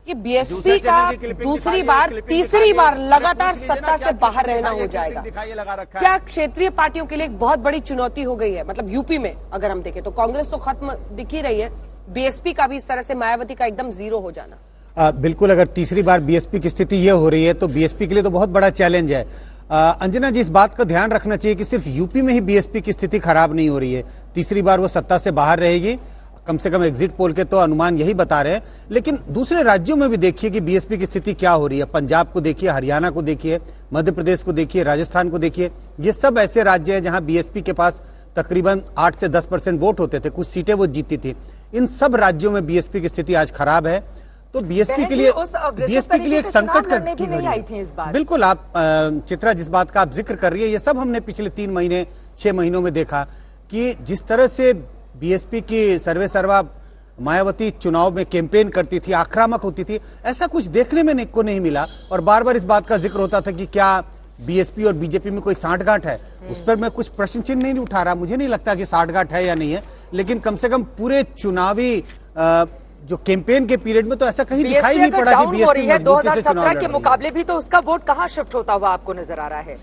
कि बीएसपी का दूसरी बार तीसरी बार लगातार सत्ता से बाहर रहना हो जाएगा। क्या क्षेत्रीय पार्टियों के लिए एक बहुत बड़ी चुनौती हो गई है? मतलब यूपी में अगर हम देखें तो कांग्रेस तो खत्म दिख ही रही है, बीएसपी का भी इस तरह से मायावती का एकदम जीरो हो जाना। बिल्कुल, अगर तीसरी बार बीएसपी की स्थिति यह हो रही है तो बीएसपी के लिए तो बहुत बड़ा चैलेंज है। अंजना जी, इस बात का ध्यान रखना चाहिए कि सिर्फ यूपी में ही बीएसपी की स्थिति खराब नहीं हो रही है, तीसरी बार वो सत्ता से बाहर रहेगी, कम से कम एग्जिट पोल के तो अनुमान यही बता रहे हैं। लेकिन दूसरे राज्यों में भी देखिए कि बीएसपी की स्थिति क्या हो रही है। पंजाब को देखिए, हरियाणा को देखिए, मध्य प्रदेश को देखिए, राजस्थान को देखिए। ये सब ऐसे राज्य हैं जहां बीएसपी के पास तकरीबन 8 से 10% वोट होते थे, कुछ सीटें वो जीती थी। इन सब राज्यों में बीएसपी की स्थिति आज खराब है। तो बीएसपी के लिए एक संकट भी नहीं आई थी इस बार। बिल्कुल, आप चित्रा जिस बात का आप जिक्र कर रही है, ये सब हमने पिछले 3 महीने 6 महीनों में देखा कि जिस तरह से बीएसपी की सर्वे सर्वा मायावती चुनाव में कैंपेन करती थी, आक्रामक होती थी, ऐसा कुछ देखने में को नहीं मिला। और बार बार इस बात का जिक्र होता था कि क्या बीएसपी और बीजेपी में कोई सांठगांठ है। उस पर मैं कुछ प्रश्न चिन्ह नहीं उठा रहा, मुझे नहीं लगता कि सांठगांठ है या नहीं है, लेकिन कम से कम पूरे चुनावी जो कैंपेन के पीरियड में तो ऐसा कहीं दिखाई नहीं पड़ा कि बीएसपी है 2017 के मुकाबले भी। तो उसका वोट कहां शिफ्ट होता हुआ आपको नजर आ रहा है?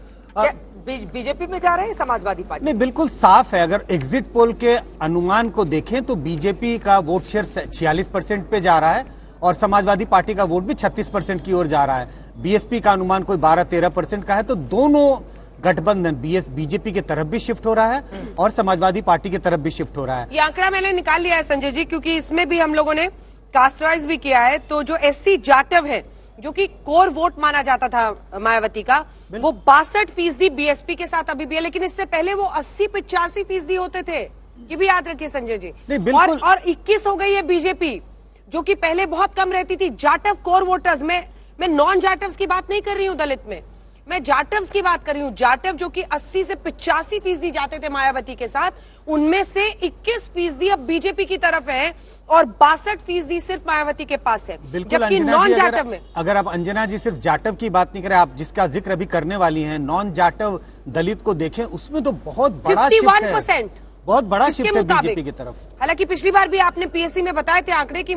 बीजेपी में जा रहे हैं समाजवादी पार्टी? नहीं, बिल्कुल साफ है। अगर एग्जिट पोल के अनुमान को देखें तो बीजेपी का वोट शेयर 46% पे जा रहा है और समाजवादी पार्टी का वोट भी 36% की ओर जा रहा है। बीएसपी का अनुमान कोई 12-13% का है। तो दोनों गठबंधन बीजेपी की तरफ भी शिफ्ट हो रहा है और समाजवादी पार्टी की तरफ भी शिफ्ट हो रहा है। ये आंकड़ा मैंने निकाल लिया है संजय जी, क्योंकि इसमें भी हम लोगों ने कास्टराइज भी किया है। तो जो एससी जाटव है, जो कि कोर वोट माना जाता था मायावती का, वो 62% बीएसपी के साथ अभी भी है, लेकिन इससे पहले वो 80-85% होते थे। ये भी याद रखिए संजय जी। और 21 हो गई है बीजेपी, जो कि पहले बहुत कम रहती थी। जाटव कोर वोटर्स में, मैं नॉन जाटव्स की बात नहीं कर रही हूँ दलित में, मैं जाटव्स की बात कर रही हूँ। जाटव जो कि 80 से 85% जाते थे मायावती के साथ, उनमें से 21% अब बीजेपी की तरफ है और 62% सिर्फ मायावती के पास है। जबकि नॉन जाटव में, अगर आप अंजना जी सिर्फ जाटव की बात नहीं करें, आप जिसका जिक्र अभी करने वाली हैं, नॉन जाटव दलित को देखें, उसमें तो बहुत बड़ा 51%, बहुत बड़ा शिफ्ट है बीजेपी की तरफ। हालांकि पिछली बार भी आपने पीएससी में बताए थे आंकड़े की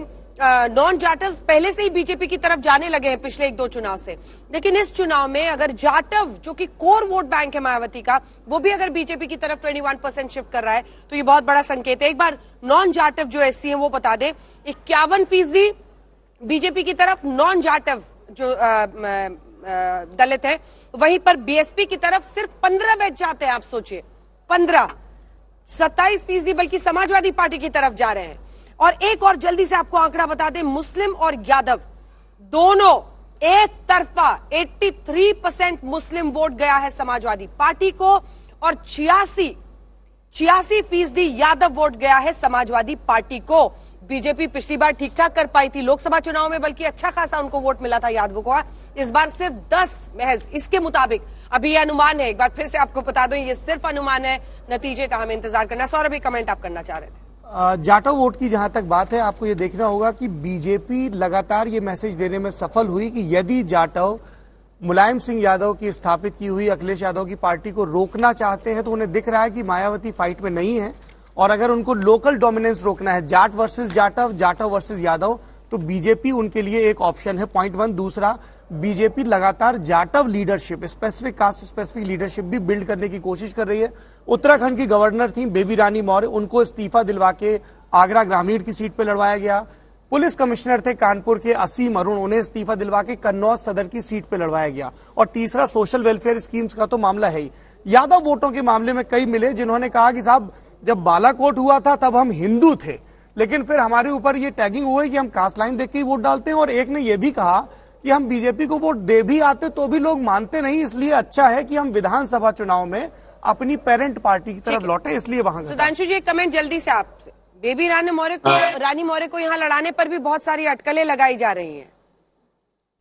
नॉन जाटव पहले से ही बीजेपी की तरफ जाने लगे हैं पिछले 1-2 चुनाव से। लेकिन इस चुनाव में अगर जाटव, जो कि कोर वोट बैंक है मायावती का, वो भी अगर बीजेपी की तरफ 21% शिफ्ट कर रहा है तो ये बहुत बड़ा संकेत है। एक बार नॉन जाटव जो एससी है वो बता दे, 51% बीजेपी की तरफ नॉन जाटव जो दलित है, वहीं पर बीएसपी की तरफ सिर्फ 15 बैच जाते हैं। आप सोचिए, 15, 27% बल्कि समाजवादी पार्टी की तरफ जा रहे हैं। और एक और जल्दी से आपको आंकड़ा बता दें, मुस्लिम और यादव दोनों एक तरफा 83% मुस्लिम वोट गया है समाजवादी पार्टी को और 86% यादव वोट गया है समाजवादी पार्टी को। बीजेपी पिछली बार ठीक ठाक कर पाई थी लोकसभा चुनाव में, बल्कि अच्छा खासा उनको वोट मिला था यादवों को। इस बार सिर्फ 10 महज। इसके मुताबिक अभी ये अनुमान है, एक बार फिर से आपको बता दूं, ये सिर्फ अनुमान है, नतीजे का हमें इंतजार करना। सौरभ भी कमेंट आप करना चाह रहे थे। जाटव वोट की जहां तक बात है, आपको ये देखना होगा कि बीजेपी लगातार ये मैसेज देने में सफल हुई कि यदि जाटव मुलायम सिंह यादव की स्थापित की हुई अखिलेश यादव की पार्टी को रोकना चाहते हैं, तो उन्हें दिख रहा है कि मायावती फाइट में नहीं है और अगर उनको लोकल डोमिनेंस रोकना है, जाट वर्सेस जाटव, जाटव वर्सेस यादव, तो बीजेपी उनके लिए एक ऑप्शन है। पॉइंट 1। दूसरा, बीजेपी लगातार Jatav leadership, specific caste specific leadership भी बिल्ड करने की कोशिश कर रही है। उत्तराखंड की गवर्नर थी बेबी रानी मौर्य, उनको इस्तीफा दिलवा के आगरा ग्रामीण की सीट पर लड़वाया गया। पुलिस कमिश्नर थे कानपुर के असीम अरुण, उन्हें इस्तीफा दिलवा के कन्नौज सदर की सीट पर लड़वाया गया। और तीसरा, सोशल वेलफेयर स्कीम्स का तो मामला है ही। यादव वोटों के मामले में कई मिले जिन्होंने कहा कि साहब, जब बालाकोट हुआ था तब हम हिंदू थे, लेकिन फिर हमारे ऊपर ये टैगिंग हुई कि हम कास्ट लाइन देख के ही वोट डालते हैं। और एक ने यह भी कहा कि हम बीजेपी को वोट दे भी आते तो भी लोग मानते नहीं, इसलिए अच्छा है कि हम विधानसभा चुनाव में अपनी पेरेंट पार्टी की तरफ लौटे, इसलिए वहां। सुधांशु जी, एक कमेंट जल्दी से आप। बेबी रानी मौर्य को यहाँ लड़ाने पर भी बहुत सारी अटकलें लगाई जा रही हैं।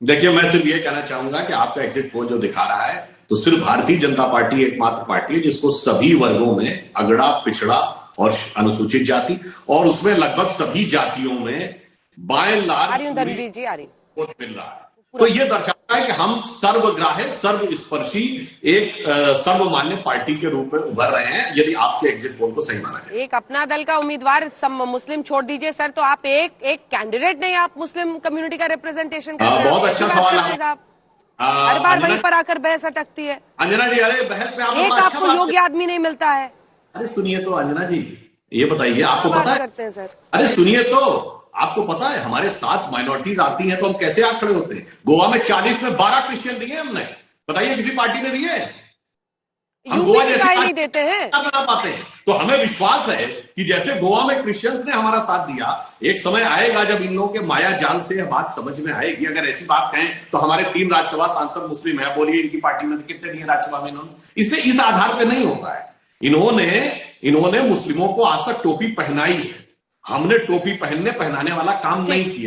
देखिए, मैं सिर्फ ये कहना चाहूंगा कि आपका एग्जिट पोल जो दिखा रहा है, तो सिर्फ भारतीय जनता पार्टी एकमात्र पार्टी है जिसको सभी वर्गों में अगड़ा, पिछड़ा और अनुसूचित जाति, और उसमें लगभग सभी जातियों में बाय लार्ज वोट मिल रहा है। तो ये दर्शाता है कि हम सर्वग्राह्य सर्वस्पर्शी एक सर्वमान्य पार्टी के रूप में उभर रहे हैं, यदि आपके एग्जिट पोल को सही माना जाए। एक अपना दल का उम्मीदवार मुस्लिम छोड़ दीजिए सर, तो आप एक कैंडिडेट नहीं, आप मुस्लिम कम्युनिटी का रिप्रेजेंटेशन कर रहे हैं। बहुत अच्छा सवाल है। आप हर बार वहीं पर आकर बहस अटकती है। अंजना जी, अरे बहस में एक आपको योग्य आदमी नहीं मिलता है। अरे सुनिए तो अंजना जी, ये बताइए, आपको पता है करते हैं सर। अरे सुनिए तो, आपको पता है हमारे साथ माइनॉरिटीज आती हैं तो हम कैसे आग खड़े होते हैं? गोवा में 40 में 12 क्रिश्चियन दिए हमने, बताइए किसी पार्टी ने दिए? हम गोवा जैसे नहीं देते हैं, बना पाते हैं। तो हमें विश्वास है कि जैसे गोवा में क्रिश्चियंस ने हमारा साथ दिया, एक समय आएगा जब इन लोगों के माया जाल से यह बात समझ में आएगी। अगर ऐसी बात कहें तो हमारे 3 राज्यसभा सांसद मुस्लिम है, बोलिए इनकी पार्टी में कितने दिए राज्यसभा में इन्होंने? इससे इस आधार पर नहीं होता है। इन्होंने मुस्लिमों को आज तक टोपी पहनाई है, हमने टोपी पहनाने वाला काम नहीं किया।